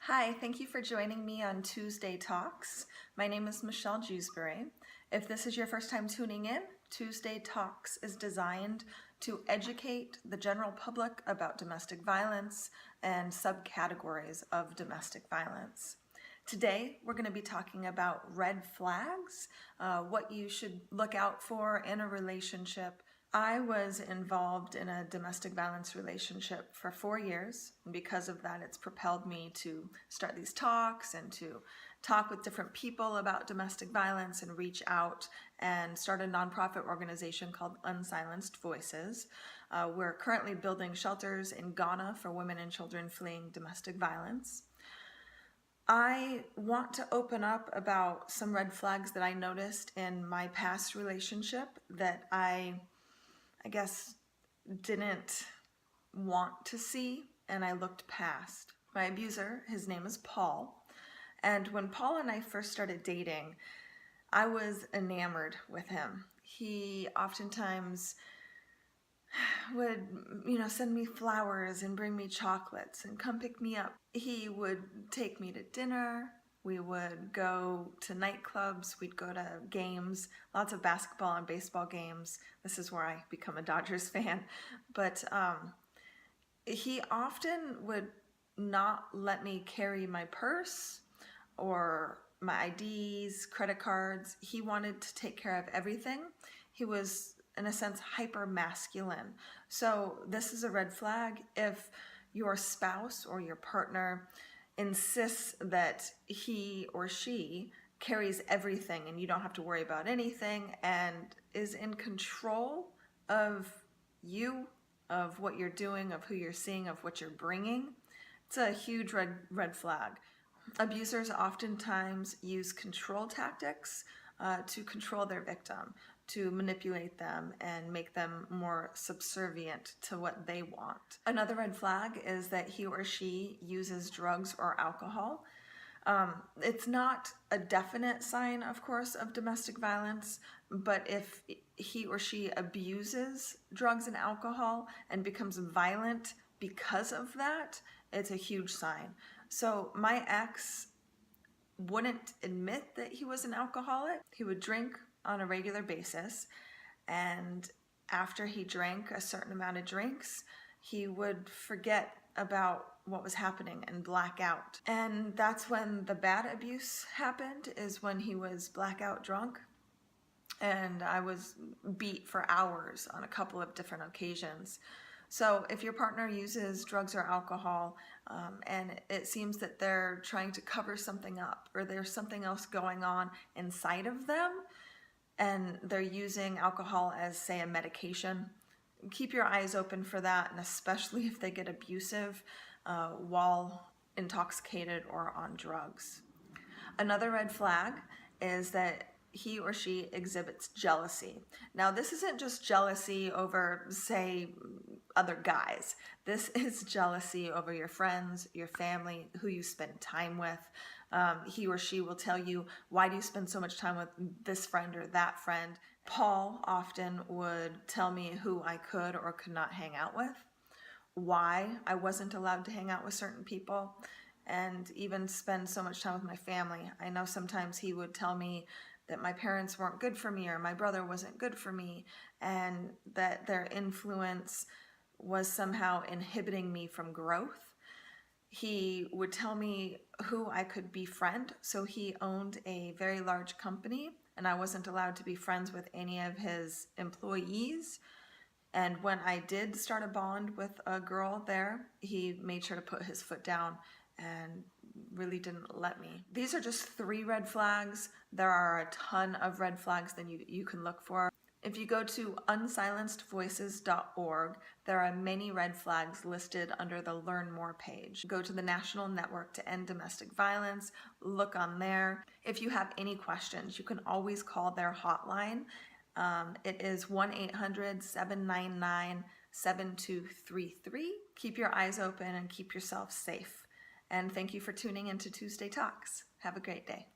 Hi, thank you for joining me on Tuesday Talks. My name is Michelle Jewsbury. If this is your first time tuning in, Tuesday Talks is designed to educate the general public about domestic violence and subcategories of domestic violence. Today, we're going to be talking about red flags, what you should look out for in a relationship. I was involved in a domestic violence relationship for 4 years. And because of that, it's propelled me to start these talks and to talk with different people about domestic violence and reach out and start a nonprofit organization called Unsilenced Voices. We're currently building shelters in Ghana for women and children fleeing domestic violence. I want to open up about some red flags that I noticed in my past relationship that I guess didn't want to see, and I looked past. My abuser, his name is Paul, and when Paul and I first started dating, I was enamored with him. He oftentimes would, send me flowers and bring me chocolates and come pick me up. He would take me to dinner. We would go to nightclubs. We'd go to games, lots of basketball and baseball games. This is where I become a Dodgers fan. But he often would not let me carry my purse or my IDs, credit cards. He wanted to take care of everything. He was, in a sense, hyper masculine. So this is a red flag if your spouse or your partner insists that he or she carries everything and you don't have to worry about anything and is in control of you, of what you're doing, of who you're seeing, of what you're bringing. It's a huge red flag. Abusers oftentimes use control tactics to control their victim, to manipulate them and make them more subservient to what they want. Another red flag is that he or she uses drugs or alcohol. It's not a definite sign, of course, of domestic violence, but if he or she abuses drugs and alcohol and becomes violent because of that, it's a huge sign. So my ex wouldn't admit that he was an alcoholic. He would drink on a regular basis, and after he drank a certain amount of drinks, he would forget about what was happening and black out. And that's when the bad abuse happened, is when he was blackout drunk, and I was beat for hours on a couple of different occasions. So if your partner uses drugs or alcohol and it seems that they're trying to cover something up or there's something else going on inside of them and they're using alcohol as, say, a medication, keep your eyes open for that, and especially if they get abusive while intoxicated or on drugs. Another red flag is that he or she exhibits jealousy. Now, this isn't just jealousy over, say, other guys. This is jealousy over your friends, your family, who you spend time with. He or she will tell you, why do you spend so much time with this friend or that friend? Paul often would tell me who I could or could not hang out with, why I wasn't allowed to hang out with certain people, and even spend so much time with my family. I know sometimes he would tell me that my parents weren't good for me or my brother wasn't good for me, and that their influence was somehow inhibiting me from growth. He would tell me who I could befriend. So he owned a very large company and I wasn't allowed to be friends with any of his employees. And when I did start a bond with a girl there, he made sure to put his foot down and really didn't let me. These are just 3 red flags. There are a ton of red flags that you can look for. If you go to unsilencedvoices.org, there are many red flags listed under the Learn More page. Go to the National Network to End Domestic Violence, look on there. If you have any questions, you can always call their hotline. It is 1-800-799-7233. Keep your eyes open and keep yourself safe. And thank you for tuning into Tuesday Talks. Have a great day.